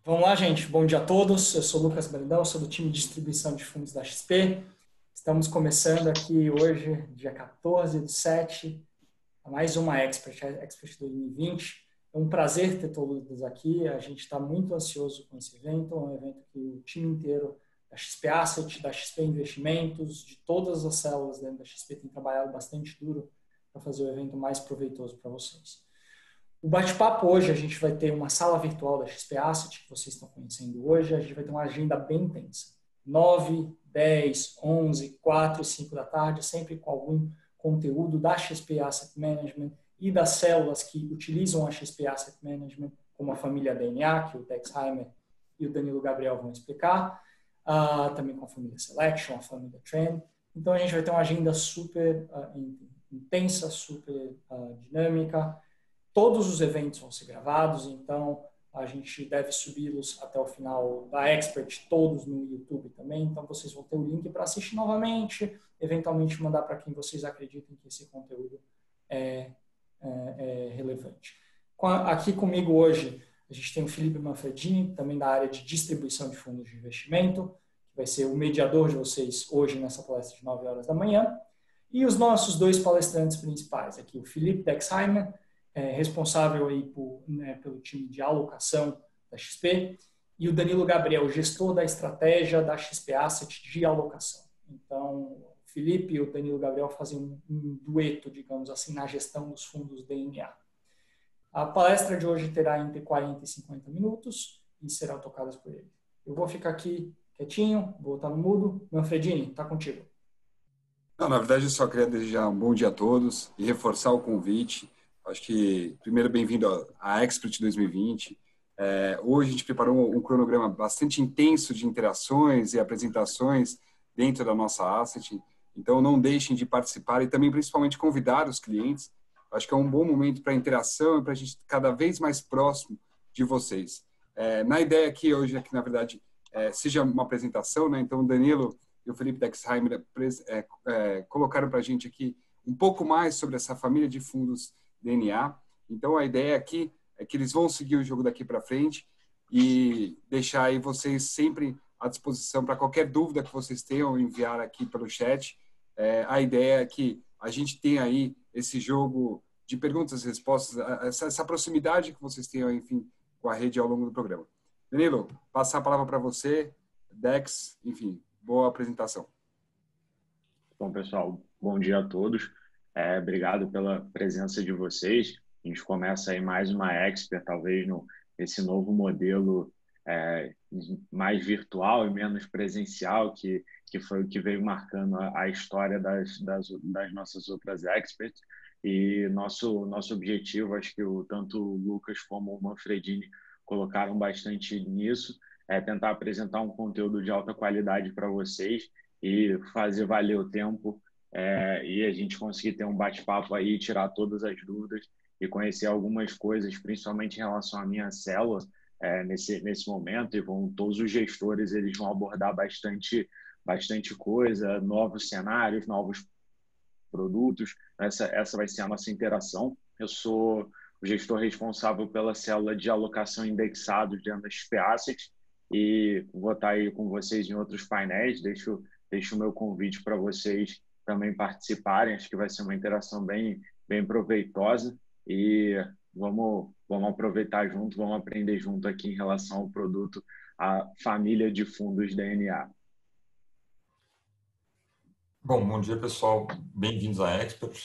Vamos lá, gente. Bom dia a todos. Eu sou o Lucas Brandão, sou do time de distribuição de fundos da XP. Estamos começando aqui hoje, dia 14/7, mais uma Expert 2020. É um prazer ter todos aqui. A gente está muito ansioso com esse evento. É um evento que o time inteiro da XP Asset, da XP Investimentos, de todas as células dentro da XP tem trabalhado bastante duro para fazer o evento mais proveitoso para vocês. O bate-papo hoje, a gente vai ter uma sala virtual da XP Asset, que vocês estão conhecendo hoje. A gente vai ter uma agenda bem intensa. 9, 10, 11, 4 e 5 da tarde, sempre com algum conteúdo da XP Asset Management e das células que utilizam a XP Asset Management, como a família DNA, que o Dexheimer e o Danilo Gabriel vão explicar. Também com a família Selection, a família Trend. Então, a gente vai ter uma agenda super intensa, super dinâmica. Todos os eventos vão ser gravados, então a gente deve subi-los até o final da Expert, todos no YouTube também. Então vocês vão ter o link para assistir novamente, eventualmente mandar para quem vocês acreditem que esse conteúdo é relevante. Aqui comigo hoje a gente tem o Felipe Manfredini, também da área de distribuição de fundos de investimento, que vai ser o mediador de vocês hoje nessa palestra de 9 horas da manhã. E os nossos dois palestrantes principais, aqui o Felipe Dexheimer, responsável aí pelo time de alocação da XP, e o Danilo Gabriel, gestor da estratégia da XP Asset de alocação. Então, o Felipe e o Danilo Gabriel fazem um dueto, digamos assim, na gestão dos fundos DNA. A palestra de hoje terá entre 40 e 50 minutos e será tocada por ele. Eu vou ficar aqui quietinho, vou estar no mudo. Manfredini, está contigo. Não, na verdade, eu só queria desejar um bom dia a todos e reforçar o convite. Acho que, primeiro, bem-vindo à Expert 2020. Hoje a gente preparou um cronograma bastante intenso de interações e apresentações dentro da nossa asset. Então, não deixem de participar e também, principalmente, convidar os clientes. Acho que é um bom momento para interação e para a gente cada vez mais próximo de vocês. Na ideia aqui, hoje, é que, na verdade, seja uma apresentação, né? Então, o Danilo e o Felipe Dexheimer colocaram para a gente aqui um pouco mais sobre essa família de fundos DNA. Então, a ideia aqui é que eles vão seguir o jogo daqui para frente e deixar aí vocês sempre à disposição para qualquer dúvida que vocês tenham, enviar aqui pelo chat. A ideia é que a gente tenha aí esse jogo de perguntas e respostas, essa proximidade que vocês tenham, enfim, com a rede ao longo do programa. Danilo, passar a palavra para você, Dex, enfim, boa apresentação. Bom, pessoal, bom dia a todos. Obrigado pela presença de vocês. A gente começa aí mais uma Expert, talvez nesse novo modelo mais virtual e menos presencial, que foi o que veio marcando a história das nossas outras Experts. E nosso objetivo, acho que tanto o Lucas como o Manfredini colocaram bastante nisso, é tentar apresentar um conteúdo de alta qualidade para vocês e fazer valer o tempo e a gente conseguir ter um bate-papo aí, tirar todas as dúvidas e conhecer algumas coisas, principalmente em relação à minha célula, nesse momento, e todos os gestores eles vão abordar bastante coisa, novos cenários, novos produtos. Essa vai ser a nossa interação. Eu sou o gestor responsável pela célula de alocação indexados dentro da XP Asset e vou estar aí com vocês em outros painéis. Deixo o meu convite para vocês também participarem. Acho que vai ser uma interação bem proveitosa e vamos aproveitar junto, vamos aprender junto aqui em relação ao produto, a família de fundos DNA. Bom dia, pessoal. Bem-vindos à Expert.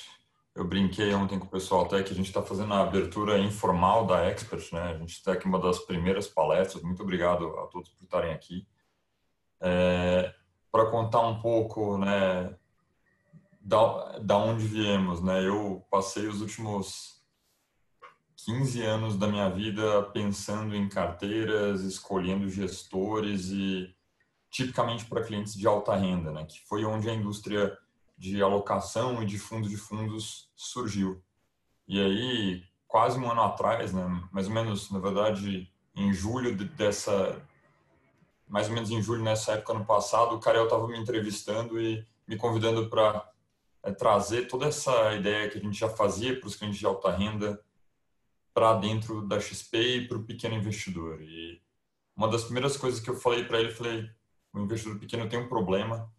Eu brinquei ontem com o pessoal até que a gente está fazendo a abertura informal da Expert, né? A gente está aqui uma das primeiras palestras. Muito obrigado a todos por estarem aqui. Para contar um pouco, né, da onde viemos, né? Eu passei os últimos 15 anos da minha vida pensando em carteiras, escolhendo gestores e tipicamente para clientes de alta renda, né? Que foi onde a indústria de alocação e de fundos surgiu. E aí, quase um ano atrás, né? Mais ou menos, na verdade, em julho mais ou menos em julho nessa época, ano passado, o Karel estava me entrevistando e me convidando para trazer toda essa ideia que a gente já fazia para os clientes de alta renda para dentro da XP e para o pequeno investidor. E uma das primeiras coisas que eu falei para ele, o investidor pequeno tem um problema,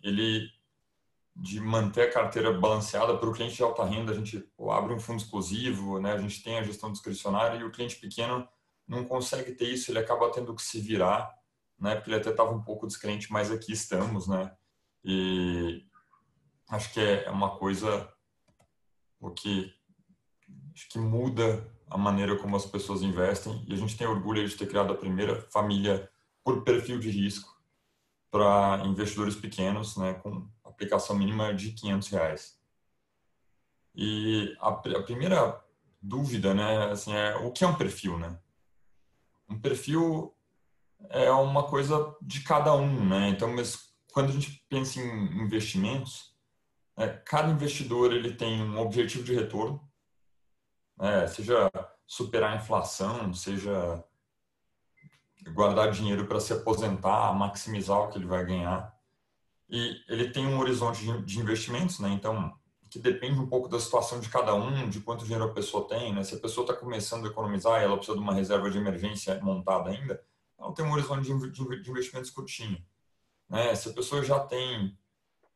de manter a carteira balanceada. Para o cliente de alta renda, a gente abre um fundo exclusivo, né? A gente tem a gestão discricionária, e o cliente pequeno não consegue ter isso, ele acaba tendo que se virar, né? Porque ele até estava um pouco descrente, mas aqui estamos, né? E acho que é uma coisa acho que muda a maneira como as pessoas investem, e a gente tem orgulho de ter criado a primeira família por perfil de risco para investidores pequenos, né, com aplicação mínima de R$ 500. E a primeira dúvida, né, assim, é o que é um perfil, né? Um perfil é uma coisa de cada um, né? Então, mas quando a gente pensa em investimentos, cada investidor ele tem um objetivo de retorno, né? Seja superar a inflação, seja guardar dinheiro para se aposentar, maximizar o que ele vai ganhar. E ele tem um horizonte de investimentos, né? Então, que depende um pouco da situação de cada um, de quanto dinheiro a pessoa tem, né? Se a pessoa está começando a economizar e ela precisa de uma reserva de emergência montada ainda, ela tem um horizonte de investimentos curtinho, né? Se a pessoa já tem,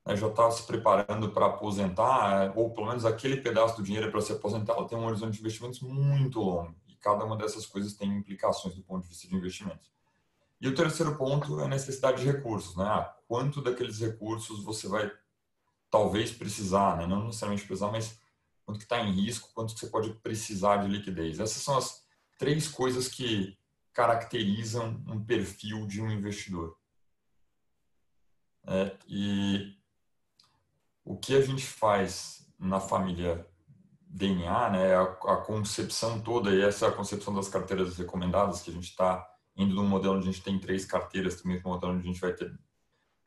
né, já está se preparando para aposentar, ou pelo menos aquele pedaço do dinheiro para se aposentar, ela tem um horizonte de investimentos muito longo. E cada uma dessas coisas tem implicações do ponto de vista de investimentos. E o terceiro ponto é a necessidade de recursos, né? Quanto daqueles recursos você vai talvez precisar, né? Não necessariamente precisar, mas quanto que está em risco, quanto que você pode precisar de liquidez. Essas são as 3 coisas que caracterizam um perfil de um investidor. E o que a gente faz na família DNA, né? A concepção toda, e essa é a concepção das carteiras recomendadas, que a gente está indo num modelo onde a gente tem 3 carteiras, também no modelo onde a gente vai ter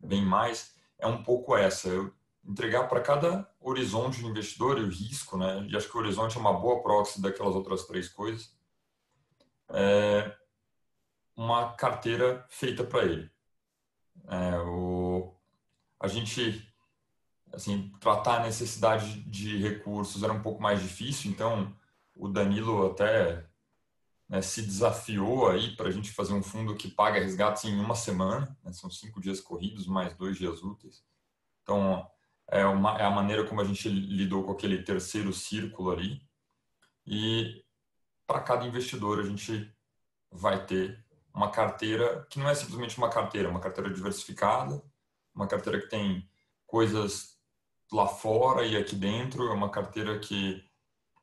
bem mais, é um pouco essa, eu entregar para cada horizonte de investidor e o risco, né? E acho que o horizonte é uma boa proxy daquelas outras 3 coisas, uma carteira feita para ele. A gente, assim, tratar a necessidade de recursos era um pouco mais difícil, então o Danilo até, né, se desafiou aí para a gente fazer um fundo que paga resgates em uma semana, né? São 5 dias corridos mais 2 dias úteis. Então, é a maneira como a gente lidou com aquele terceiro círculo ali. E para cada investidor a gente vai ter uma carteira que não é simplesmente uma carteira diversificada, uma carteira que tem coisas lá fora e aqui dentro, é uma carteira que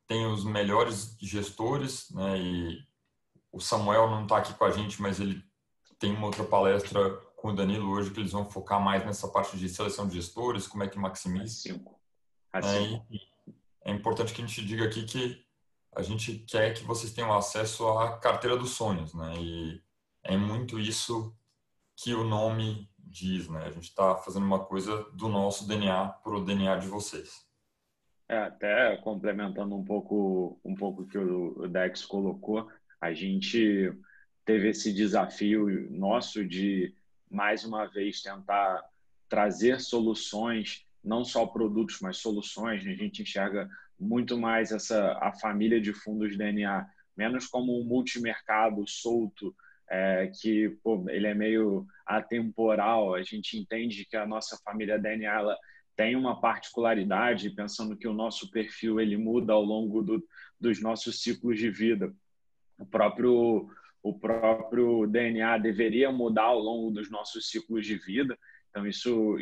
tem os melhores gestores, né? E o Samuel não está aqui com a gente, mas ele tem uma outra palestra com o Danilo hoje que eles vão focar mais nessa parte de seleção de gestores, como é que maximiza. É importante que a gente diga aqui que a gente quer que vocês tenham acesso à carteira dos sonhos, né? E é muito isso que o nome diz, né? A gente está fazendo uma coisa do nosso DNA para o DNA de vocês. Até complementando um pouco o que o Dex colocou, a gente teve esse desafio nosso de, mais uma vez, tentar trazer soluções, não só produtos, mas soluções. A gente enxerga muito mais a família de fundos DNA, menos como um multimercado solto, que ele é meio atemporal. A gente entende que a nossa família DNA ela tem uma particularidade, pensando que o nosso perfil ele muda ao longo dos nossos ciclos de vida. O próprio DNA deveria mudar ao longo dos nossos ciclos de vida. Então, isso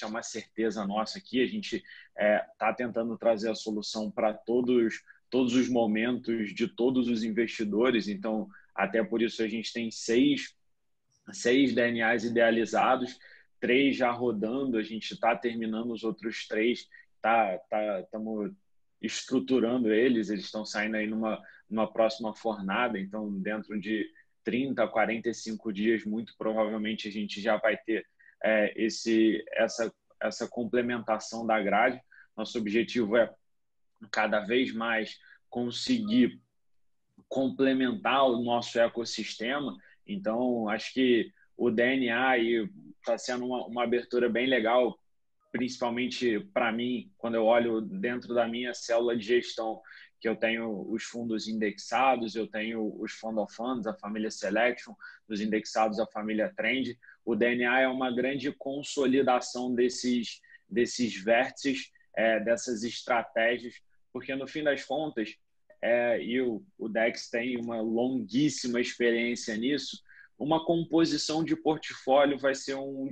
é uma certeza nossa aqui. A gente está tentando trazer a solução para todos os momentos de todos os investidores. Então, até por isso, a gente tem seis DNAs idealizados, 3 já rodando, a gente está terminando os outros 3, estamos estruturando eles estão saindo aí numa próxima fornada, então dentro de 30 a 45 dias, muito provavelmente a gente já vai ter essa complementação da grade. Nosso objetivo é cada vez mais conseguir complementar o nosso ecossistema. Então, acho que o DNA está sendo uma abertura bem legal, principalmente para mim, quando eu olho dentro da minha célula de gestão, que eu tenho os fundos indexados, eu tenho os Fund of Funds, a família Selection, os indexados, a família Trend. O DNA é uma grande consolidação desses vértices, dessas estratégias, porque no fim das contas, e o Dex tem uma longuíssima experiência nisso, uma composição de portfólio vai ser um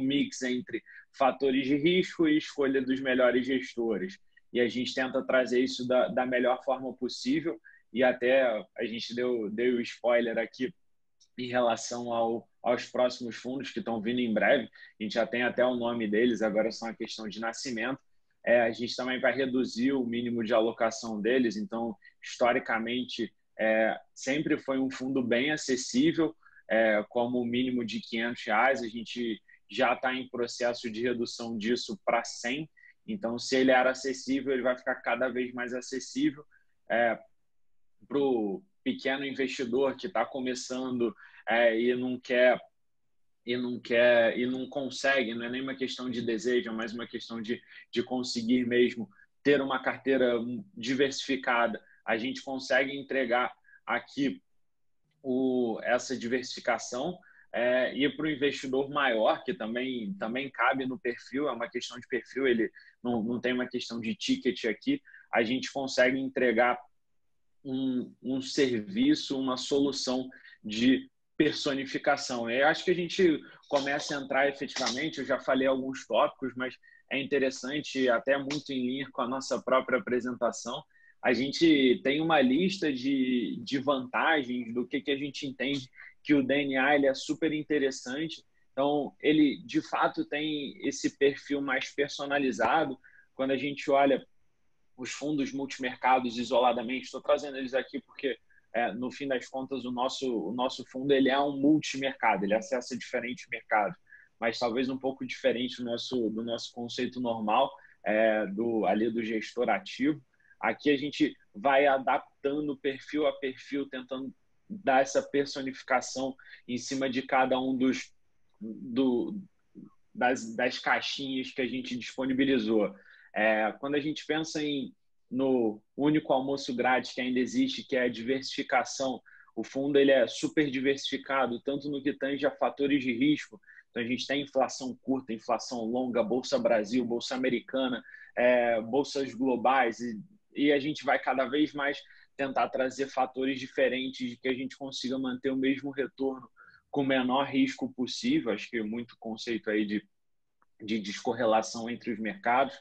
mix entre fatores de risco e escolha dos melhores gestores. E a gente tenta trazer isso da melhor forma possível, e até a gente deu o spoiler aqui em relação aos próximos fundos que estão vindo em breve. A gente já tem até o nome deles, agora é só uma questão de nascimento. A gente também vai reduzir o mínimo de alocação deles, então, historicamente, sempre foi um fundo bem acessível, como o mínimo de R$500. A gente já está em processo de redução disso para 100. Então, se ele era acessível, ele vai ficar cada vez mais acessível para o pequeno investidor que está começando e não consegue. Não é nem uma questão de desejo, é mais uma questão de conseguir mesmo ter uma carteira diversificada. A gente consegue entregar aqui essa diversificação, e para o investidor maior, que também cabe no perfil, é uma questão de perfil, ele não tem uma questão de ticket aqui, a gente consegue entregar um serviço, uma solução de personificação. Eu acho que a gente começa a entrar efetivamente, eu já falei alguns tópicos, mas é interessante, até muito em linha com a nossa própria apresentação. A gente tem uma lista de vantagens do que a gente entende que o DNA ele é super interessante. Então, ele, de fato, tem esse perfil mais personalizado. Quando a gente olha os fundos multimercados isoladamente, estou trazendo eles aqui porque, no fim das contas, o nosso fundo ele é um multimercado, ele acessa diferentes mercados, mas talvez um pouco diferente do nosso conceito normal, ali do gestor ativo. Aqui a gente vai adaptando perfil a perfil, tentando dar essa personificação em cima de cada um das caixinhas que a gente disponibilizou. Quando a gente pensa no único almoço grátis que ainda existe, que é a diversificação, o fundo ele é super diversificado, tanto no que tange a fatores de risco. Então, a gente tem inflação curta, inflação longa, Bolsa Brasil, Bolsa Americana, bolsas globais, e a gente vai cada vez mais tentar trazer fatores diferentes de que a gente consiga manter o mesmo retorno com o menor risco possível. Acho que é muito conceito aí de descorrelação entre os mercados.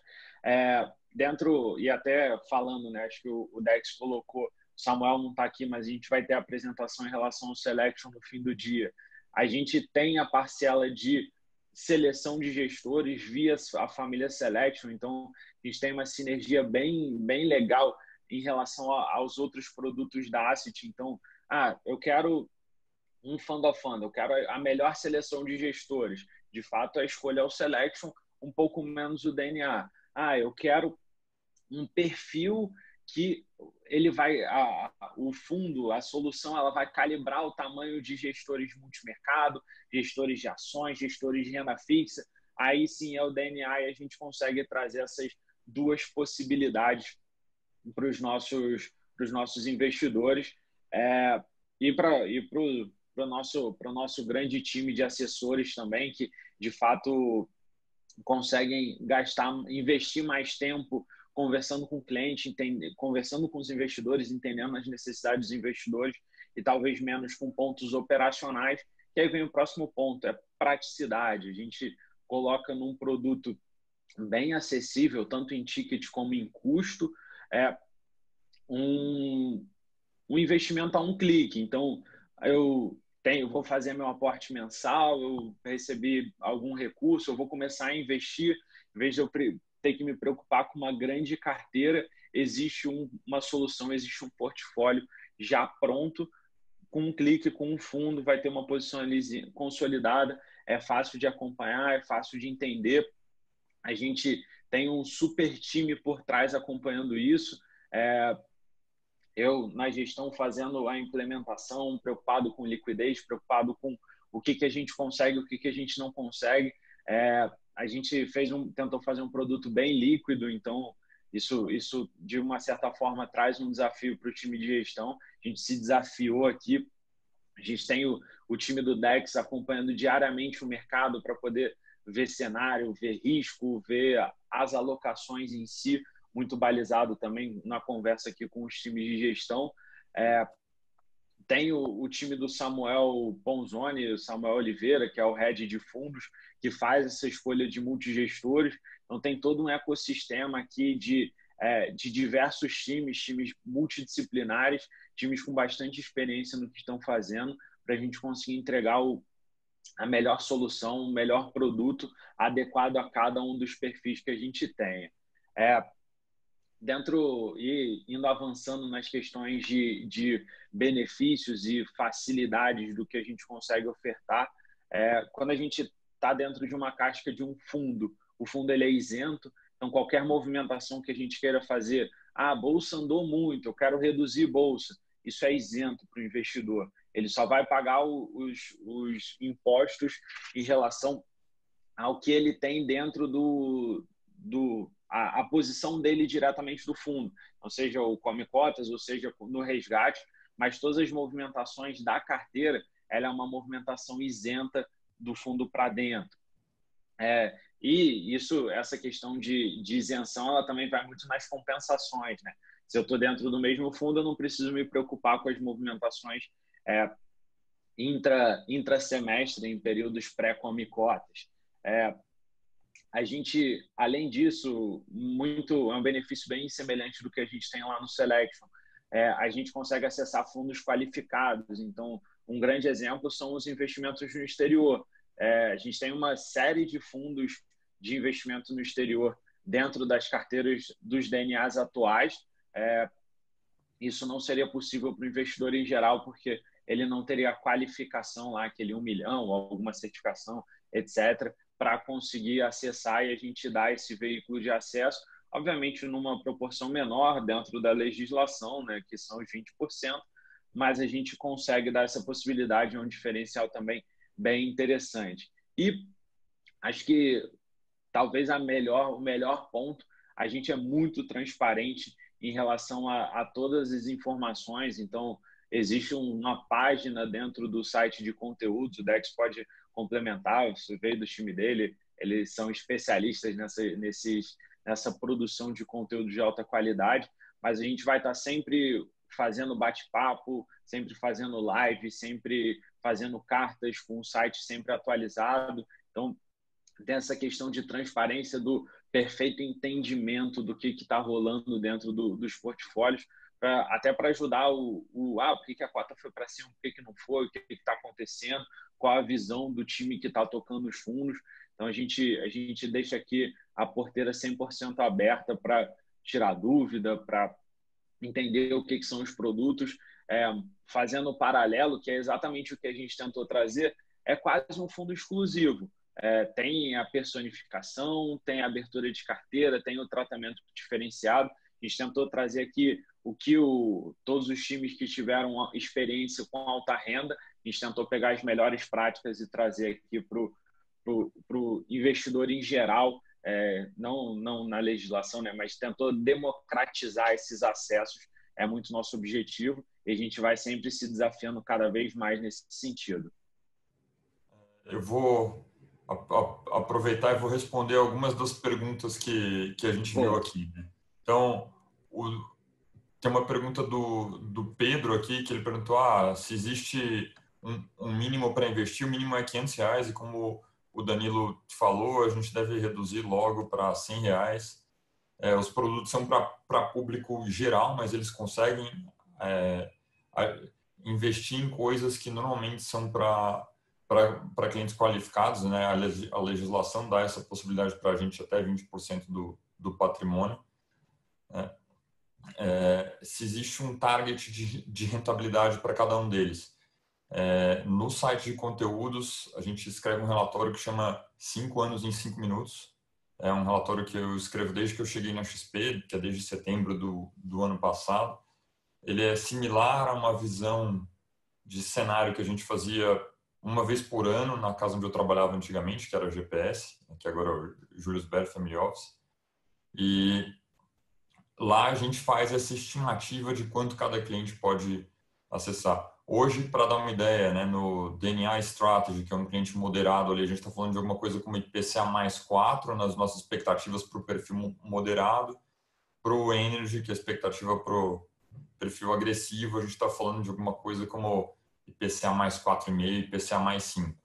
E até falando, né, acho que o Dex colocou, o Samuel não está aqui, mas a gente vai ter a apresentação em relação ao Selection no fim do dia. A gente tem a parcela de seleção de gestores via a família Selection, então a gente tem uma sinergia bem legal em relação aos outros produtos da Asset. Então, eu quero um Fund of Fund, eu quero a melhor seleção de gestores. De fato, a escolha é o Selection, um pouco menos o DNA. Eu quero um perfil que ele vai, o fundo, a solução, ela vai calibrar o tamanho de gestores multimercado, gestores de ações, gestores de renda fixa. Aí sim é o DNA e a gente consegue trazer essas duas possibilidades para os nossos investidores, e para o nosso grande time de assessores também, que de fato conseguem investir mais tempo conversando com o cliente, conversando com os investidores, entendendo as necessidades dos investidores, e talvez menos com pontos operacionais. Que aí vem o próximo ponto, praticidade. A gente coloca num produto bem acessível, tanto em ticket como em custo, um investimento a um clique. Então, eu vou fazer meu aporte mensal, eu recebi algum recurso, eu vou começar a investir, em vez de eu ter que me preocupar com uma grande carteira, existe uma solução, existe um portfólio já pronto, com um clique, com um fundo, vai ter uma posição ali consolidada, é fácil de acompanhar, é fácil de entender. A gente tem um super time por trás acompanhando isso. Eu, na gestão, fazendo a implementação, preocupado com liquidez, preocupado com o que a gente consegue, o que a gente não consegue. A gente tentou fazer um produto bem líquido, então Isso, de uma certa forma, traz um desafio para o time de gestão. A gente se desafiou aqui. A gente tem o time do Dex acompanhando diariamente o mercado para poder ver cenário, ver risco, ver as alocações em si, muito balizado também na conversa aqui com os times de gestão. Tem o time do Samuel Ponzoni, o Samuel Oliveira, que é o head de fundos, que faz essa escolha de multigestores. Então, tem todo um ecossistema aqui de diversos times multidisciplinares, times com bastante experiência no que estão fazendo, para a gente conseguir entregar a melhor solução, o melhor produto adequado a cada um dos perfis que a gente tenha. Dentro e indo avançando nas questões de benefícios e facilidades do que a gente consegue ofertar, quando a gente está dentro de uma casca de um fundo, o fundo ele é isento, então qualquer movimentação que a gente queira fazer, a bolsa andou muito, eu quero reduzir bolsa, isso é isento para o investidor. Ele só vai pagar os impostos em relação ao que ele tem dentro a posição dele diretamente do fundo, ou seja, o come cotas, ou seja, no resgate, mas todas as movimentações da carteira, ela é uma movimentação isenta do fundo para dentro. E essa questão de isenção, ela também vai muito nas compensações, né? Se eu estou dentro do mesmo fundo, eu não preciso me preocupar com as movimentações intrasemestre, em períodos pré-come cotas. A gente, além disso, é um benefício bem semelhante do que a gente tem lá no Selection. A gente consegue acessar fundos qualificados. Então, um grande exemplo são os investimentos no exterior. A gente tem uma série de fundos de investimento no exterior dentro das carteiras dos DNAs atuais. Isso não seria possível para o investidor em geral, porque ele não teria a qualificação lá, aquele 1 milhão, ou alguma certificação, etc., para conseguir acessar, e a gente dá esse veículo de acesso, obviamente numa proporção menor dentro da legislação, né, que são os 20%, mas a gente consegue dar essa possibilidade, um diferencial também bem interessante. E acho que talvez o melhor ponto, a gente é muito transparente em relação a todas as informações. Então, existe uma página dentro do site de conteúdos, o Dex pode complementar, você veio do time dele, eles são especialistas nessa produção de conteúdo de alta qualidade, mas a gente vai estar sempre fazendo bate-papo, sempre fazendo live, sempre fazendo cartas com o site sempre atualizado. Então, tem essa questão de transparência, do perfeito entendimento do que está rolando dentro dos portfólios, até para ajudar por que a cota foi para cima, por que não foi, o que está acontecendo, qual a visão do time que está tocando os fundos. Então, a gente deixa aqui a porteira 100% aberta para tirar dúvida, para entender o que são os produtos, fazendo o paralelo, que é exatamente o que a gente tentou trazer, é quase um fundo exclusivo. Tem a personificação, tem a abertura de carteira, tem o tratamento diferenciado. A gente tentou trazer aqui o que todos os times que tiveram experiência com alta renda, a gente tentou pegar as melhores práticas e trazer aqui para o investidor em geral, não na legislação, né, mas tentou democratizar esses acessos, é muito nosso objetivo, e a gente vai sempre se desafiando cada vez mais nesse sentido. Eu vou aproveitar e vou responder algumas das perguntas que a gente viu aqui. Então, tem uma pergunta do Pedro aqui, que ele perguntou se existe um mínimo para investir. O mínimo é R$500, e como o Danilo falou, a gente deve reduzir logo para R$100. Os produtos são para público geral, mas eles conseguem investir em coisas que normalmente são para clientes qualificados, né? A legislação dá essa possibilidade para a gente até 20% do patrimônio. Se existe um target de rentabilidade para cada um deles. No site de conteúdos, a gente escreve um relatório que chama 5 anos em 5 minutos. É um relatório que eu escrevo desde que eu cheguei na XP, que é desde setembro do ano passado. Ele é similar a uma visão de cenário que a gente fazia uma vez por ano na casa onde eu trabalhava antigamente, que era o GPS, que agora é o Julius Baer Family Office. E lá a gente faz essa estimativa de quanto cada cliente pode acessar. Hoje, para dar uma ideia, né, no DNA Strategy, que é um cliente moderado ali, a gente está falando de alguma coisa como IPCA mais 4 nas nossas expectativas para o perfil moderado. Para o Energy, que é a expectativa para o perfil agressivo, a gente está falando de alguma coisa como IPCA mais 4,5, IPCA mais 5.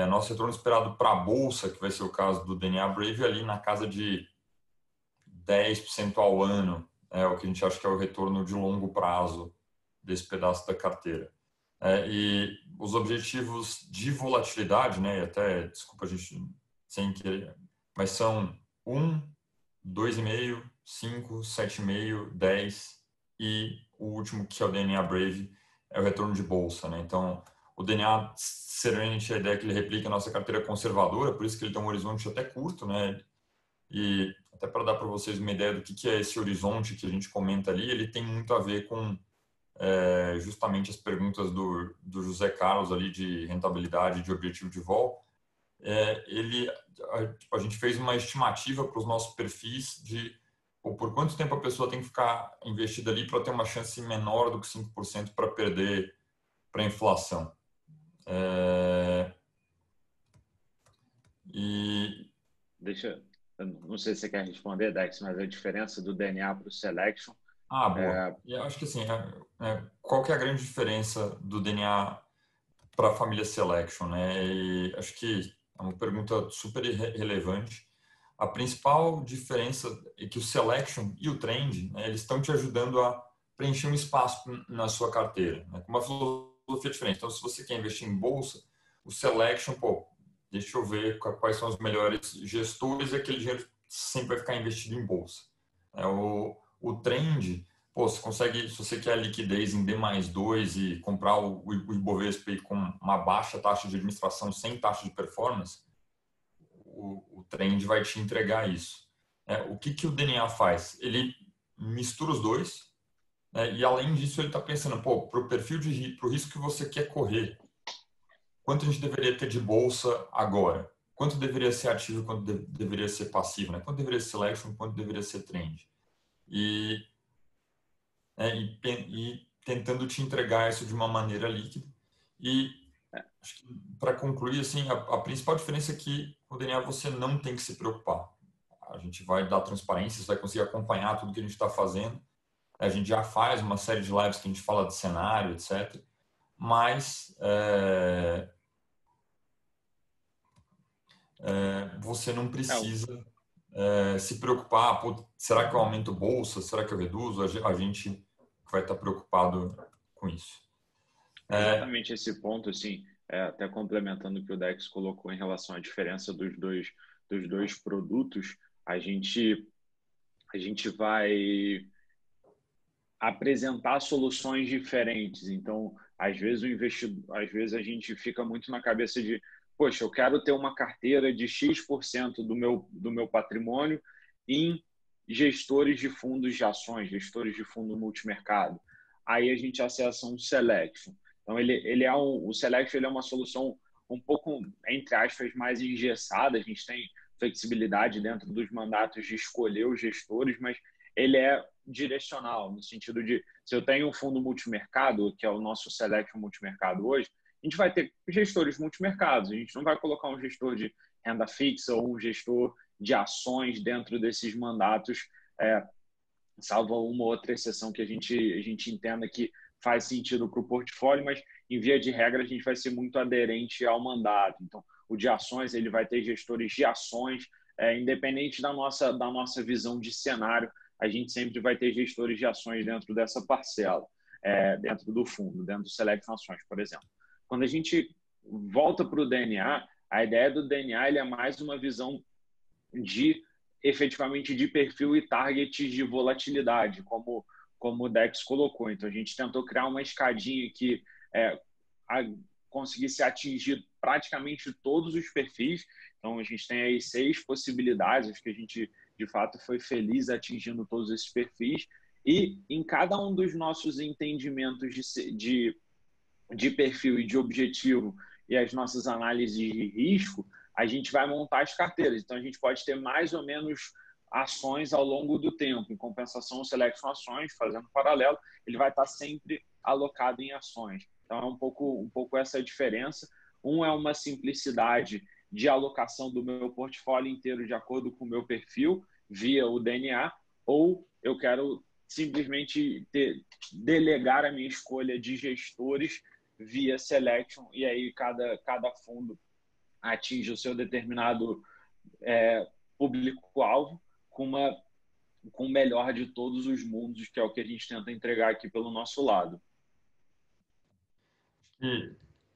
Nosso retorno esperado para a Bolsa, que vai ser o caso do DNA Brave, ali na casa de 10% ao ano, é o que a gente acha que é o retorno de longo prazo desse pedaço da carteira. E os objetivos de volatilidade, né, e até, desculpa a gente sem querer, mas são 1, 2,5, 5, 7,5, 10 e o último, que é o DNA Brave, é o retorno de bolsa, né? Então, o DNA Serenity, a ideia é que ele replica a nossa carteira conservadora, por isso que ele tem um horizonte até curto, né? E até para dar para vocês uma ideia do que é esse horizonte que a gente comenta ali, ele tem muito a ver com justamente as perguntas do José Carlos ali de rentabilidade, de objetivo de vol. A gente fez uma estimativa para os nossos perfis de por quanto tempo a pessoa tem que ficar investida ali para ter uma chance menor do que 5% para perder para a inflação. Não sei se você quer responder, Dex, mas a diferença do DNA para o Selection. Boa. E acho que assim, qual que é a grande diferença do DNA para a família Selection, né? E acho que é uma pergunta super relevante. A principal diferença é que o Selection e o Trend, né, eles estão te ajudando a preencher um espaço na sua carteira, né, com uma filosofia diferente. Então, se você quer investir em bolsa, o Selection, deixa eu ver quais são os melhores gestores e aquele dinheiro sempre vai ficar investido em bolsa. O Trend, você consegue, se você quer liquidez em D+2 e comprar o Ibovespa com uma baixa taxa de administração sem taxa de performance, o Trend vai te entregar isso. O que o DNA faz? Ele mistura os dois, né, e além disso ele está pensando, para o perfil para o risco que você quer correr, quanto a gente deveria ter de bolsa agora? Quanto deveria ser ativo e quanto deveria ser passivo? Né? Quanto deveria ser selection, quanto deveria ser trend? E tentando te entregar isso de uma maneira líquida. E acho que para concluir, assim, a principal diferença é que o DNA você não tem que se preocupar. A gente vai dar transparência, você vai conseguir acompanhar tudo que a gente está fazendo. A gente já faz uma série de lives que a gente fala de cenário, etc. Mas você não precisa se preocupar, será que eu aumento bolsa? Será que eu reduzo? A gente vai estar preocupado com isso. Exatamente esse ponto, assim, até complementando o que o Dex colocou em relação à diferença dos dois produtos, a gente vai apresentar soluções diferentes. Então, às vezes a gente fica muito na cabeça de, poxa, eu quero ter uma carteira de X% do meu patrimônio em gestores de fundos de ações, gestores de fundo multimercado. Aí a gente acessa um Selection. Então, o Selection ele é uma solução um pouco, entre aspas, mais engessada. A gente tem flexibilidade dentro dos mandatos de escolher os gestores, mas ele é direcional, no sentido de, se eu tenho um fundo multimercado, que é o nosso Selection multimercado hoje, a gente vai ter gestores multimercados, a gente não vai colocar um gestor de renda fixa ou um gestor de ações dentro desses mandatos, salvo uma outra exceção que a gente entenda que faz sentido para o portfólio, mas em via de regra a gente vai ser muito aderente ao mandato. Então, o de ações ele vai ter gestores de ações, independente da nossa visão de cenário, a gente sempre vai ter gestores de ações dentro dessa parcela, dentro do fundo, dentro do Selection Ações, por exemplo. Quando a gente volta para o DNA, a ideia do DNA ele é mais uma visão efetivamente de perfil e targets de volatilidade, como o Dex colocou. Então, a gente tentou criar uma escadinha que conseguisse atingir praticamente todos os perfis. Então, a gente tem aí 6 possibilidades, acho que a gente, de fato, foi feliz atingindo todos esses perfis. E em cada um dos nossos entendimentos de perfil e de objetivo e as nossas análises de risco, a gente vai montar as carteiras. Então, a gente pode ter mais ou menos ações ao longo do tempo. Em compensação, o Selection ações, fazendo paralelo, ele vai estar sempre alocado em ações. Então, é um pouco essa diferença. Um é uma simplicidade de alocação do meu portfólio inteiro de acordo com o meu perfil, via o DNA, ou eu quero simplesmente delegar a minha escolha de gestores via Selection, e aí cada fundo atinge o seu determinado público-alvo com o melhor de todos os mundos, que é o que a gente tenta entregar aqui pelo nosso lado. E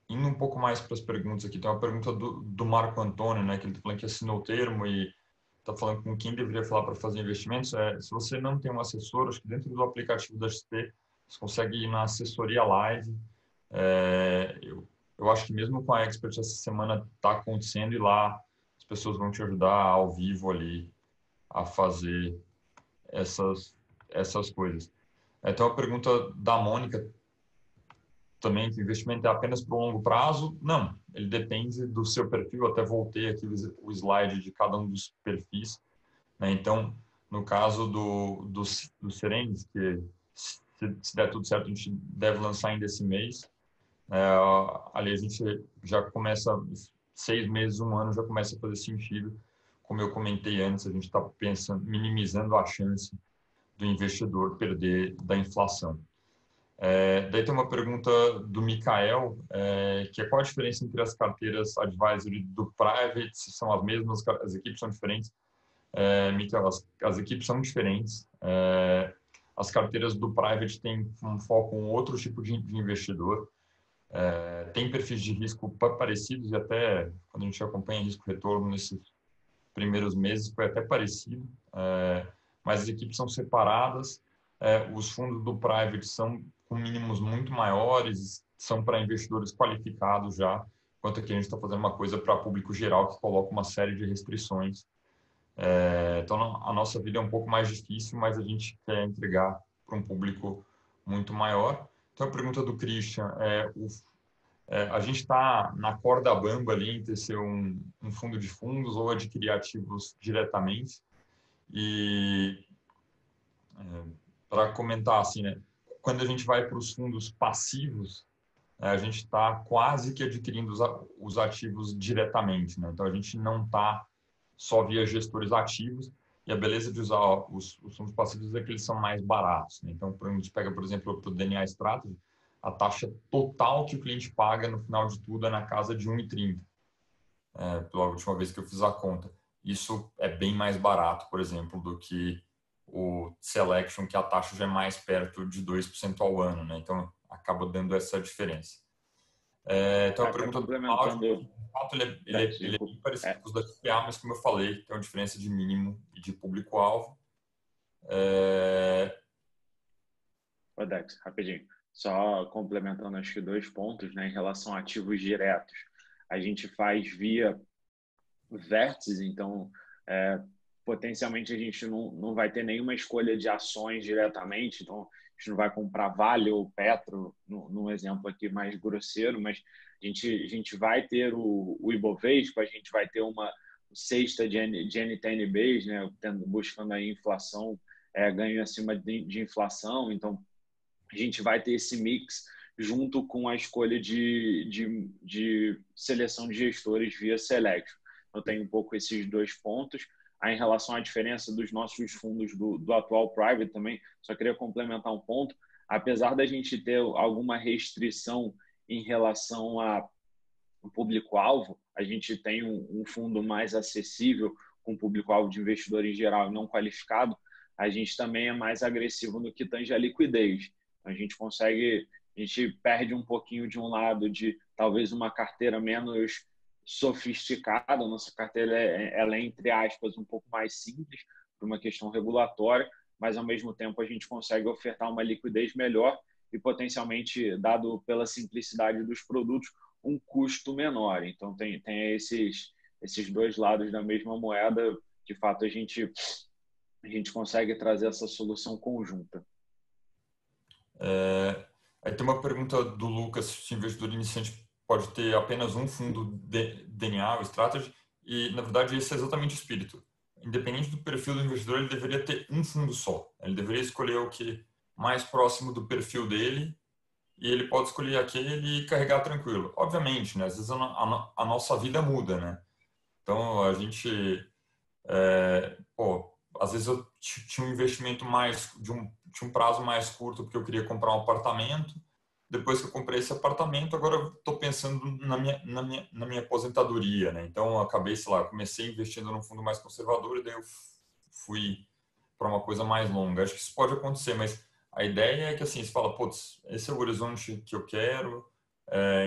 indo um pouco mais para as perguntas aqui, tem uma pergunta do Marco Antônio, né, que ele está falando que assinou o termo e está falando com quem deveria falar para fazer investimentos. Se você não tem um assessor, acho que dentro do aplicativo da XP, você consegue ir na assessoria live. Eu acho que mesmo com a Expert essa semana está acontecendo e lá as pessoas vão te ajudar ao vivo ali a fazer essas coisas. Tem uma pergunta da Mônica também, que o investimento é apenas para o longo prazo. Não, ele depende do seu perfil. Eu até voltei aqui o slide de cada um dos perfis, né? Então, no caso do Serenes, que se der tudo certo, a gente deve lançar ainda esse mês. Ali a gente já começa, 6 meses, 1 ano, já começa a fazer sentido. Como eu comentei antes, a gente está pensando, minimizando a chance do investidor perder da inflação. Daí tem uma pergunta do Mikael, que é qual a diferença entre as carteiras advisory do private, se são as mesmas, as equipes são diferentes? Mikael, as equipes são diferentes. As carteiras do private têm um foco em outro tipo de investidor. Tem perfis de risco parecidos e até quando a gente acompanha risco-retorno nesses primeiros meses foi até parecido, mas as equipes são separadas. Os fundos do private são com mínimos muito maiores, são para investidores qualificados já, enquanto aqui a gente está fazendo uma coisa para público geral que coloca uma série de restrições. Então, a nossa vida é um pouco mais difícil, mas a gente quer entregar para um público muito maior. Então, a pergunta do Christian a gente está na corda bamba ali entre ser um fundo de fundos ou adquirir ativos diretamente. E para comentar assim, né, quando a gente vai para os fundos passivos, a gente está quase que adquirindo os ativos diretamente, né? Então a gente não está só via gestores ativos, e a beleza de usar os fundos passivos é que eles são mais baratos, né? Então, quando a gente pega, por exemplo, para o DNA Strategy, a taxa total que o cliente paga no final de tudo é na casa de 1,30, pela última vez que eu fiz a conta. Isso é bem mais barato, por exemplo, do que o Selection, que a taxa já é mais perto de 2% ao ano, né? Então, acaba dando essa diferença. Então, a pergunta do Cláudio, de fato, ele é bem parecido com os da SPA, mas como eu falei, tem uma diferença de mínimo e de público-alvo. Dex, rapidinho. Só complementando, acho que 2 pontos, né, em relação a ativos diretos. A gente faz via vértices, então, potencialmente a gente não vai ter nenhuma escolha de ações diretamente, então a gente não vai comprar Vale ou Petro, num exemplo aqui mais grosseiro, mas a gente vai ter o Ibovespa, a gente vai ter uma cesta de NTN-Bs, né, buscando aí inflação, ganho acima de inflação, então a gente vai ter esse mix junto com a escolha de seleção de gestores via Selection. Eu tenho um pouco esses 2 pontos. Aí, em relação à diferença dos nossos fundos do atual private também, só queria complementar um ponto. Apesar da gente ter alguma restrição em relação ao público-alvo, a gente tem um fundo mais acessível com público-alvo de investidor em geral não qualificado, a gente também é mais agressivo no que tange a liquidez. A gente perde um pouquinho de um lado de talvez uma carteira menos sofisticada, nossa carteira ela é, entre aspas, um pouco mais simples por uma questão regulatória, mas ao mesmo tempo a gente consegue ofertar uma liquidez melhor e potencialmente, dado pela simplicidade dos produtos, um custo menor. Então tem esses 2 lados da mesma moeda. De fato, a gente consegue trazer essa solução conjunta. Aí tem uma pergunta do Lucas, se o investidor iniciante pode ter apenas um fundo DNA ou strategy, e na verdade esse é exatamente o espírito. independente do perfil do investidor, ele deveria ter um fundo só. Ele deveria escolher o que mais próximo do perfil dele e ele pode escolher aquele e carregar tranquilo. Obviamente, né? Às vezes a nossa vida muda, né? Então, a gente... às vezes eu tinha um investimento de um prazo mais curto porque eu queria comprar um apartamento. Depois que eu comprei esse apartamento, agora eu estou pensando na minha aposentadoria, né? Então, eu acabei, sei lá, comecei investindo num fundo mais conservador e daí eu fui para uma coisa mais longa. Acho que isso pode acontecer, mas a ideia é que, assim, você fala, putz, esse é o horizonte que eu quero,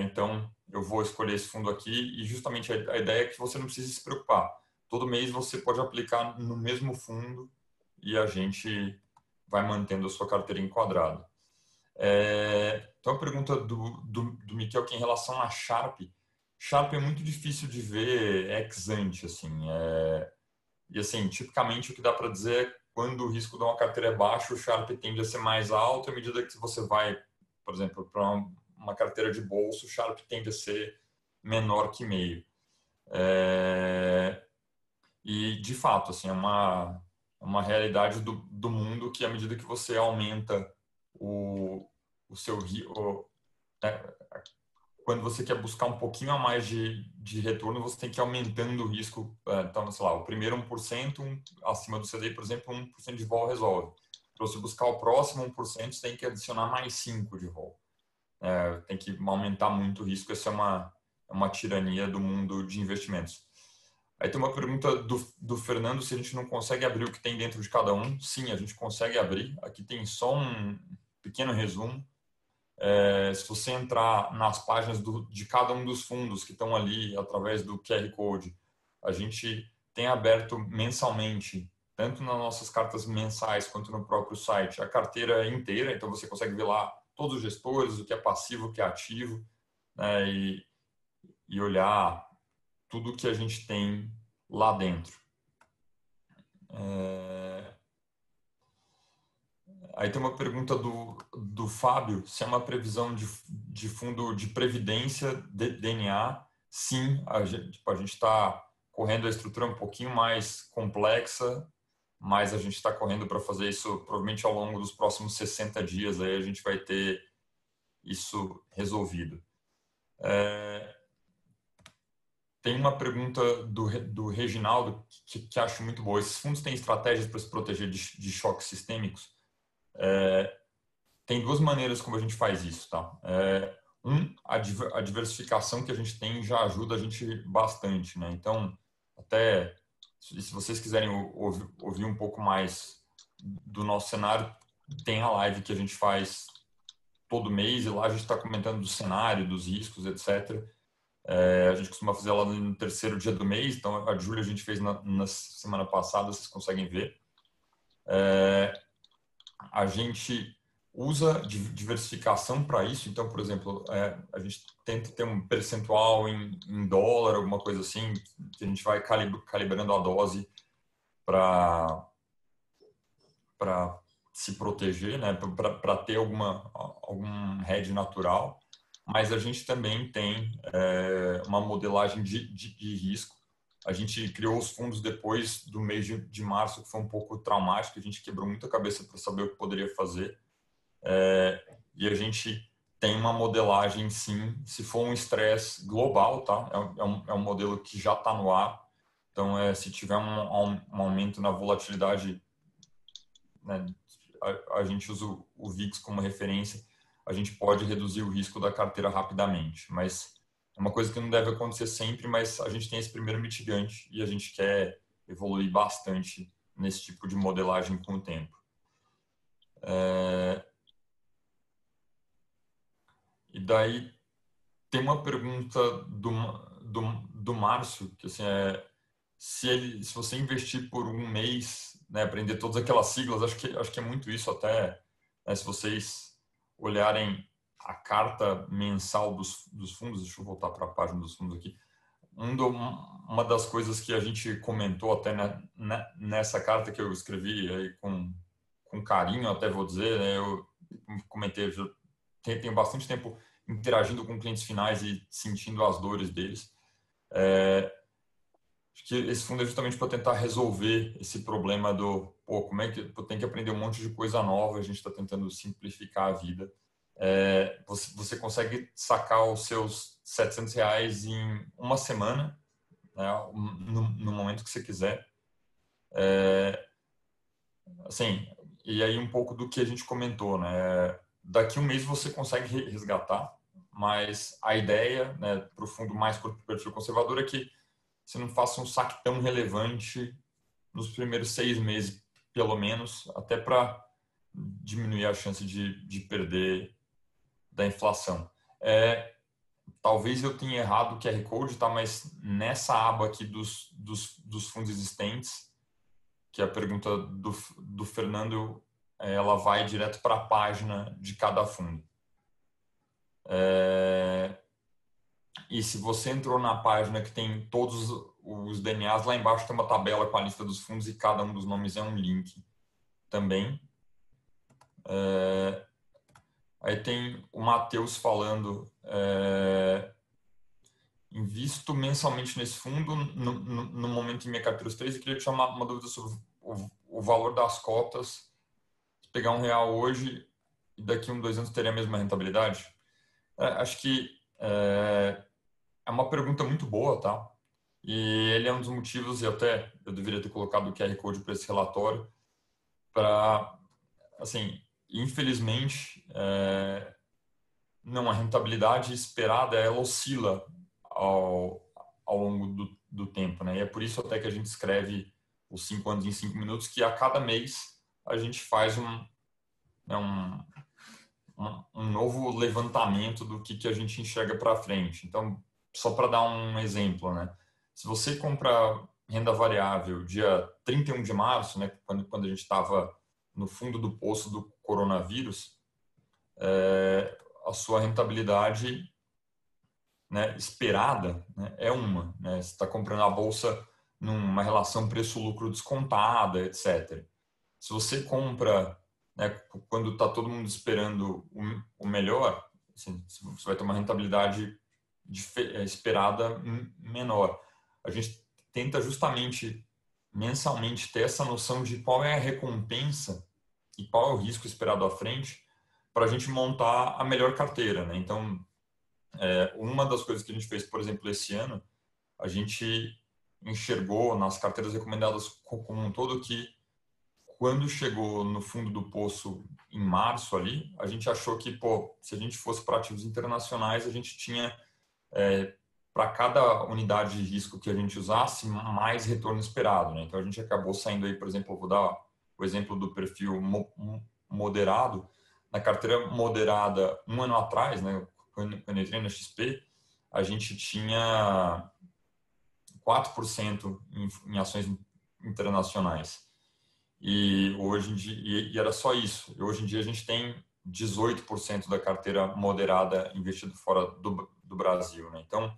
então eu vou escolher esse fundo aqui e justamente a ideia é que você não precise se preocupar. Todo mês você pode aplicar no mesmo fundo e a gente vai mantendo a sua carteira enquadrada. Então, a pergunta do Miquel, que em relação a Sharpe. Sharpe é muito difícil de ver ex ante, assim. E, assim, tipicamente o que dá para dizer é quando o risco de uma carteira é baixo, o Sharpe tende a ser mais alto. À medida que você vai, por exemplo, para uma carteira de bolso, o Sharpe tende a ser menor que meio. E, de fato, assim, é uma realidade do mundo que, à medida que você aumenta o seu quando você quer buscar um pouquinho a mais de retorno, você tem que ir aumentando o risco. Então, sei lá, o primeiro 1%, acima do CDI, por exemplo, 1% de vol resolve. Para você buscar o próximo 1%, você tem que adicionar mais 5 de vol. Tem que aumentar muito o risco. Essa é uma tirania do mundo de investimentos. Aí tem uma pergunta do Fernando, se a gente não consegue abrir o que tem dentro de cada um. Sim, a gente consegue abrir. Aqui tem só um pequeno resumo. Se você entrar nas páginas de cada um dos fundos que estão ali através do QR Code, a gente tem aberto mensalmente, tanto nas nossas cartas mensais quanto no próprio site, a carteira inteira. Então você consegue ver lá todos os gestores, o que é passivo, o que é ativo, né, e olhar tudo que a gente tem lá dentro. Aí tem uma pergunta do Fábio, se é uma previsão de fundo de previdência, DNA. Sim, a gente está correndo a estrutura um pouquinho mais complexa, mas a gente está correndo para fazer isso provavelmente ao longo dos próximos 60 dias, aí a gente vai ter isso resolvido. Tem uma pergunta do Reginaldo que acho muito boa. Esses fundos têm estratégias para se proteger de choques sistêmicos? Tem duas maneiras como a gente faz isso, tá? A diversificação que a gente tem já ajuda a gente bastante, né? Então, até se vocês quiserem ouvir um pouco mais do nosso cenário, tem a live que a gente faz todo mês e lá a gente está comentando do cenário, dos riscos, etc. A gente costuma fazer ela no terceiro dia do mês, então a Júlia a gente fez na semana passada, vocês conseguem ver. A gente usa diversificação para isso, então, por exemplo, a gente tenta ter um percentual em dólar, alguma coisa assim, que a gente vai calibrando a dose para se proteger, né, para ter algum hedge natural, mas a gente também tem uma modelagem de risco. A gente criou os fundos depois do mês de março, que foi um pouco traumático, a gente quebrou muita cabeça para saber o que poderia fazer. E a gente tem uma modelagem, sim, se for um estresse global, tá? É um modelo que já está no ar. Então, se tiver um aumento na volatilidade, né, a gente usa o VIX como referência, a gente pode reduzir o risco da carteira rapidamente. Mas é uma coisa que não deve acontecer sempre, mas a gente tem esse primeiro mitigante e a gente quer evoluir bastante nesse tipo de modelagem com o tempo. E daí tem uma pergunta do Márcio, que assim, se você investir por um mês, né, aprender todas aquelas siglas, acho que é muito isso até, né, se vocês olharem a carta mensal dos fundos, deixa eu voltar para a página dos fundos aqui, uma das coisas que a gente comentou até nessa carta que eu escrevi aí com carinho, até vou dizer, né, eu comentei, eu tenho bastante tempo interagindo com clientes finais e sentindo as dores deles. Acho que esse fundo é justamente para tentar resolver esse problema do, pô, como é que eu tenho que aprender um monte de coisa nova, a gente está tentando simplificar a vida. Você consegue sacar os seus R$ 700 em uma semana, né, no momento que você quiser. Assim, e aí um pouco do que a gente comentou, né? Daqui um mês você consegue resgatar, mas a ideia, né, para o fundo mais por perfil conservador é que você não faça um saque tão relevante nos primeiros 6 meses, pelo menos, até para diminuir a chance de perder da inflação. Talvez eu tenha errado o QR Code, tá? Mas nessa aba aqui dos fundos existentes, que é a pergunta do Fernando, ela vai direto para a página de cada fundo. E se você entrou na página que tem todos os DNAs, lá embaixo tem uma tabela com a lista dos fundos e cada um dos nomes é um link também. Aí tem o Matheus falando, invisto mensalmente nesse fundo no momento em minha carteira os 3 e queria te chamar uma dúvida sobre o valor das cotas. Se pegar R$1 hoje e daqui 2 anos teria a mesma rentabilidade? Acho que é uma pergunta muito boa, tá? E ele é um dos motivos, e até eu deveria ter colocado o QR Code para esse relatório, para, assim, infelizmente, não, a rentabilidade esperada, ela oscila ao longo do tempo, né? E é por isso até que a gente escreve os 5 anos em 5 minutos, que a cada mês a gente faz um novo levantamento do que a gente enxerga para frente. Então, só para dar um exemplo, né? Se você compra renda variável dia 31 de março, né, quando a gente estava no fundo do poço do coronavírus, a sua rentabilidade, né, esperada, né, é uma. Né? Você está comprando a bolsa numa relação preço-lucro descontada, etc. Se você compra, né, quando está todo mundo esperando o melhor, assim, você vai ter uma rentabilidade esperada menor. A gente tenta justamente mensalmente ter essa noção de qual é a recompensa e qual é o risco esperado à frente para a gente montar a melhor carteira, né? Então, uma das coisas que a gente fez, por exemplo, esse ano, a gente enxergou nas carteiras recomendadas como um todo que quando chegou no fundo do poço em março ali, a gente achou que, pô, se a gente fosse para ativos internacionais, a gente tinha, para cada unidade de risco que a gente usasse, mais retorno esperado, né? Então, a gente acabou saindo aí, por exemplo, eu vou dar o exemplo do perfil moderado. Na carteira moderada, um ano atrás, né, quando eu entrei na XP, a gente tinha 4% em ações internacionais. E hoje em dia, e era só isso. E hoje em dia a gente tem 18% da carteira moderada investido fora do Brasil, né? Então,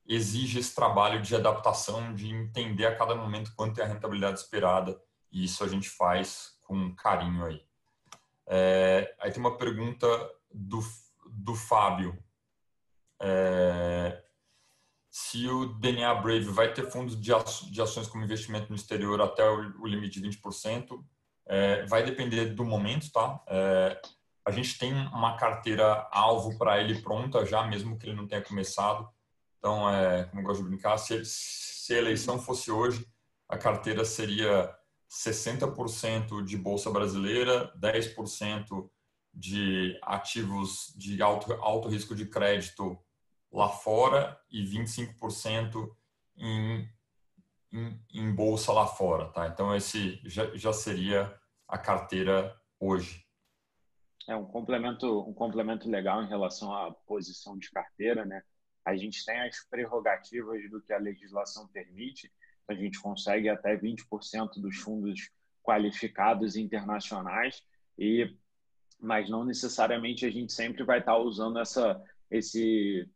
exige esse trabalho de adaptação, de entender a cada momento quanto é a rentabilidade esperada, e isso a gente faz com carinho aí. Aí tem uma pergunta do Fábio. Se o DNA Brave vai ter fundos de ações como investimento no exterior até o limite de 20%, vai depender do momento, tá? A gente tem uma carteira alvo para ele pronta já, mesmo que ele não tenha começado. Então, como eu gosto de brincar, se a eleição fosse hoje, a carteira seria 60% de bolsa brasileira, 10% de ativos de alto risco de crédito lá fora e 25% em bolsa lá fora, tá? Então, esse já seria a carteira hoje. Um complemento legal em relação à posição de carteira, né? A gente tem as prerrogativas do que a legislação permite, a gente consegue até 20% dos fundos qualificados internacionais, mas não necessariamente a gente sempre vai estar usando esse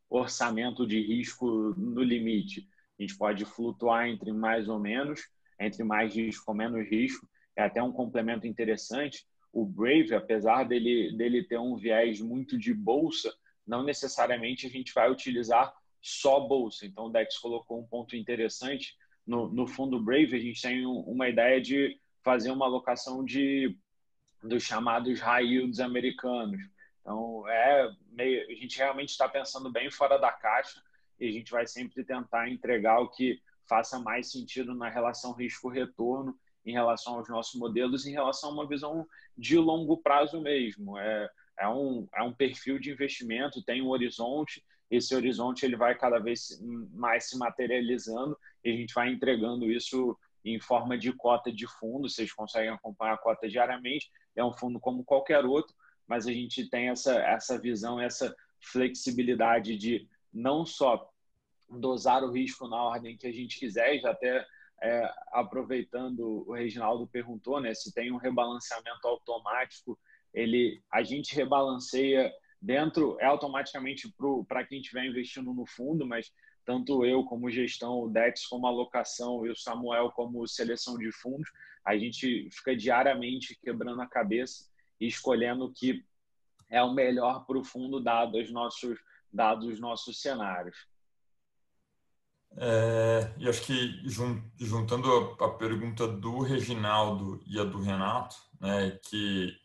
orçamento de risco no limite. A gente pode flutuar entre mais ou menos, entre mais risco ou menos risco. É até um complemento interessante. O Brave, apesar dele ter um viés muito de bolsa, não necessariamente a gente vai utilizar só bolsa. Então, o Dex colocou um ponto interessante. No fundo Brave, a gente tem uma ideia de fazer uma alocação dos chamados high yields americanos. Então, a gente realmente está pensando bem fora da caixa e a gente vai sempre tentar entregar o que faça mais sentido na relação risco-retorno, em relação aos nossos modelos, em relação a uma visão de longo prazo mesmo. É um perfil de investimento, tem um horizonte, esse horizonte ele vai cada vez mais se materializando e a gente vai entregando isso em forma de cota de fundo. Vocês conseguem acompanhar a cota diariamente, é um fundo como qualquer outro, mas a gente tem essa visão, essa flexibilidade de não só dosar o risco na ordem que a gente quiser, já até aproveitando, o Reginaldo perguntou, né, se tem um rebalanceamento automático, a gente rebalanceia dentro, automaticamente para quem estiver investindo no fundo, mas tanto eu como gestão, o Dex como alocação e o Samuel como seleção de fundos, a gente fica diariamente quebrando a cabeça e escolhendo o que é o melhor para o fundo, dados os nossos cenários. E acho que juntando a pergunta do Reginaldo e a do Renato, né, que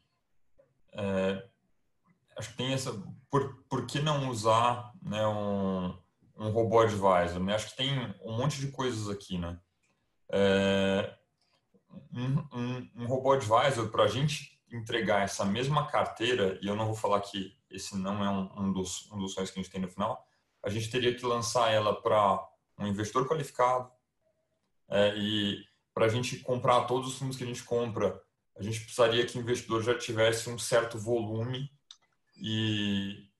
acho que tem essa, por que não usar, né, um robô advisor, né? Acho que tem um monte de coisas aqui, né? Um robô advisor, para a gente entregar essa mesma carteira, e eu não vou falar que esse não é um dos sonhos que a gente tem no final, a gente teria que lançar ela para um investidor qualificado, e para a gente comprar todos os fundos que a gente compra, a gente precisaria que o investidor já tivesse um certo volume e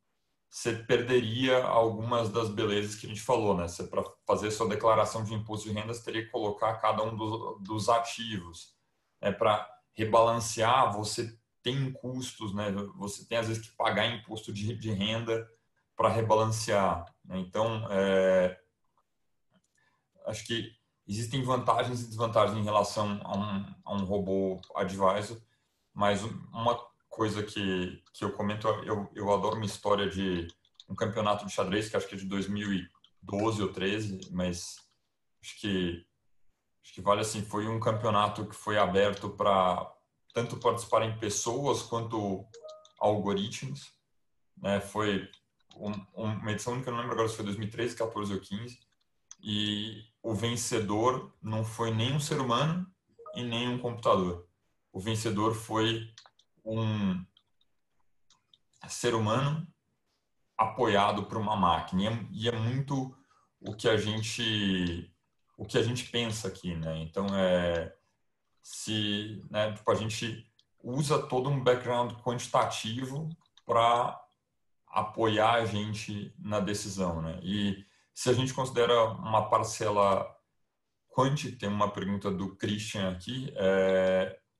você perderia algumas das belezas que a gente falou, né? Você, para fazer sua declaração de imposto de renda, você teria que colocar cada um dos ativos. Para rebalancear, você tem custos, né? Você tem, às vezes, que pagar imposto de renda para rebalancear, né? Então, acho que existem vantagens e desvantagens em relação a um robô advisor, mas uma coisa que eu comento, eu adoro uma história de um campeonato de xadrez, que acho que é de 2012 ou 13, mas acho que vale assim, foi um campeonato que foi aberto para tanto participarem pessoas quanto algoritmos, né? Foi uma edição única, não lembro agora se foi 2013, 14 ou 15, e o vencedor não foi nem um ser humano e nem um computador. O vencedor foi um ser humano apoiado por uma máquina, e é muito o que a gente pensa aqui, né? Então, né, tipo, a gente usa todo um background quantitativo para apoiar a gente na decisão, né? E se a gente considera uma parcela quant, tem uma pergunta do Christian aqui,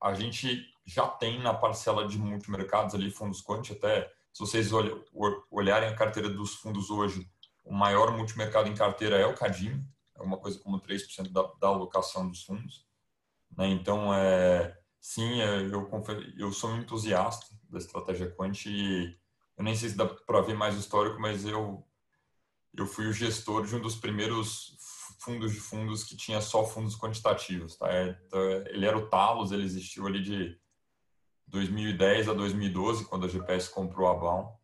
a gente já tem na parcela de multimercados ali fundos quant, até se vocês olharem a carteira dos fundos hoje, o maior multimercado em carteira é o Cadim, é uma coisa como 3% da alocação dos fundos, né? Então, sim, eu sou um entusiasta da estratégia quant e eu nem sei se dá para ver mais histórico, mas eu fui o gestor de um dos primeiros fundos que tinha só fundos quantitativos, tá? Então, ele era o Talos, ele existiu ali de 2010 a 2012, quando a GPS comprou a Baum.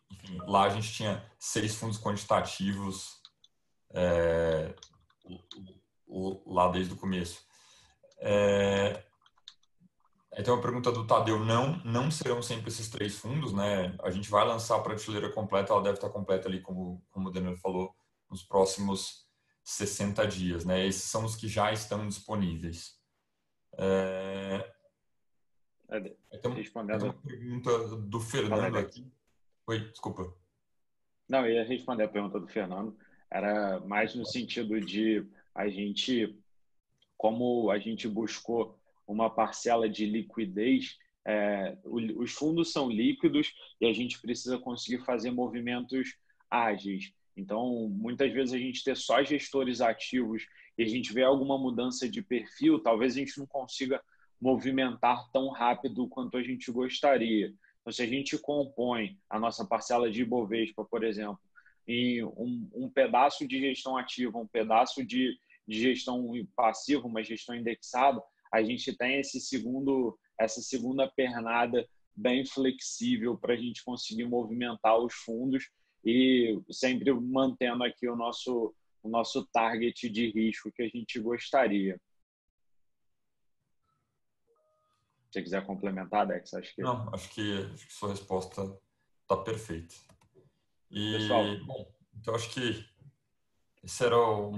Enfim, lá a gente tinha 6 fundos quantitativos lá desde o começo. Então, a pergunta do Tadeu, não serão sempre esses 3 fundos, né? A gente vai lançar a prateleira completa, ela deve estar completa ali, como o Daniel falou, nos próximos 60 dias, né? Esses são os que já estão disponíveis. Respondendo uma pergunta do Fernando aqui. Oi, desculpa. Não, eu ia responder a pergunta do Fernando. Era mais no sentido de como a gente buscou uma parcela de liquidez, os fundos são líquidos e a gente precisa conseguir fazer movimentos ágeis. Então, muitas vezes a gente ter só gestores ativos e a gente vê alguma mudança de perfil, talvez a gente não consiga movimentar tão rápido quanto a gente gostaria. Então, se a gente compõe a nossa parcela de Ibovespa, por exemplo, em um pedaço de gestão ativa, um pedaço de gestão passiva, uma gestão indexada, a gente tem essa segunda pernada bem flexível para a gente conseguir movimentar os fundos e sempre mantendo aqui o nosso target de risco que a gente gostaria. Se você quiser complementar, Dex, acho que... Não, acho que sua resposta está perfeita. E, pessoal, bom, então acho que esse era um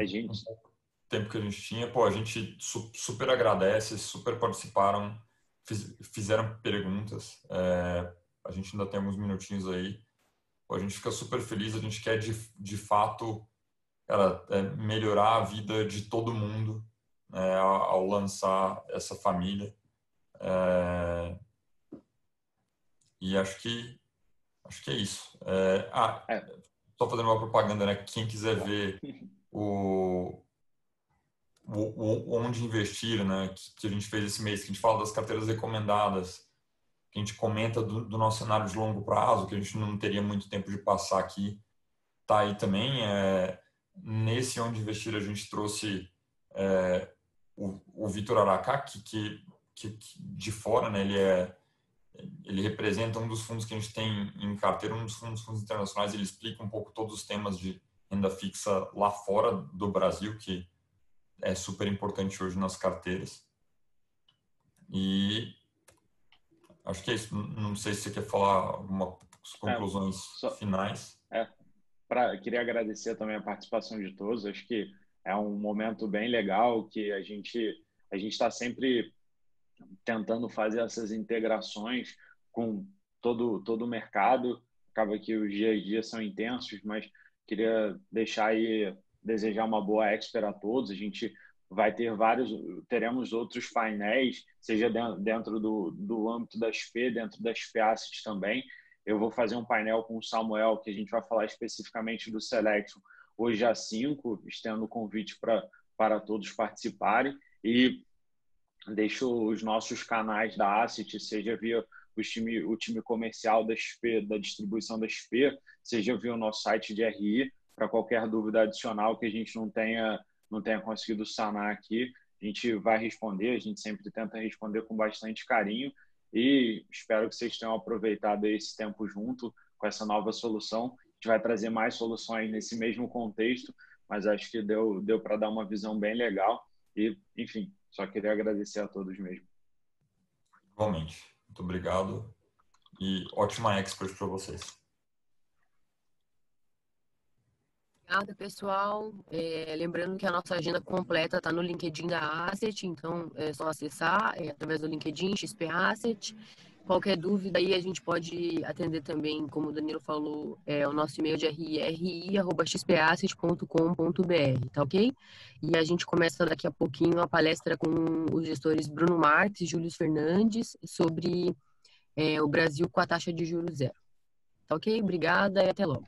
tempo que a gente tinha. Pô, a gente super agradece, super participaram, fizeram perguntas. A gente ainda tem alguns minutinhos aí. Pô, a gente fica super feliz, a gente quer de fato, cara, melhorar a vida de todo mundo, ao lançar essa família. E acho que é isso. Só fazendo uma propaganda, né? Quem quiser ver onde investir, né? Que a gente fez esse mês, que a gente fala das carteiras recomendadas, que a gente comenta do nosso cenário de longo prazo, que a gente não teria muito tempo de passar aqui, tá aí também. Nesse onde investir a gente trouxe o Vitor Aracá, que de fora, né? Ele representa um dos fundos que a gente tem em carteira, um dos fundos internacionais. Ele explica um pouco todos os temas de renda fixa lá fora do Brasil, que é super importante hoje nas carteiras. E acho que é isso. Não sei se você quer falar algumas conclusões finais. Queria agradecer também a participação de todos. Acho que é um momento bem legal que a gente está sempre tentando fazer essas integrações com todo o mercado. Acaba que os dias a dia são intensos, mas queria deixar aí, desejar uma boa Expert a todos. A gente vai ter teremos outros painéis, seja dentro do âmbito da XP, dentro da XP Asset também. Eu vou fazer um painel com o Samuel, que a gente vai falar especificamente do Selection, hoje às 5, estendo o convite para todos participarem. E deixo os nossos canais da Asset, seja via o time comercial da XP, da distribuição da XP, seja via o nosso site de RI, para qualquer dúvida adicional que a gente não tenha conseguido sanar aqui, a gente vai responder, a gente sempre tenta responder com bastante carinho e espero que vocês tenham aproveitado esse tempo junto com essa nova solução. A gente vai trazer mais soluções nesse mesmo contexto, mas acho que deu para dar uma visão bem legal e, enfim, só queria agradecer a todos mesmo. Igualmente. Muito obrigado e ótima Expert para vocês. Obrigada, pessoal. Lembrando que a nossa agenda completa está no LinkedIn da Asset, então é só acessar através do LinkedIn, XP Asset. Qualquer dúvida aí a gente pode atender também, como o Danilo falou, o nosso e-mail de ri@xpasset.com.br, tá ok? E a gente começa daqui a pouquinho a palestra com os gestores Bruno Marques e Júlio Fernandes sobre o Brasil com a taxa de juros zero. Tá ok? Obrigada e até logo.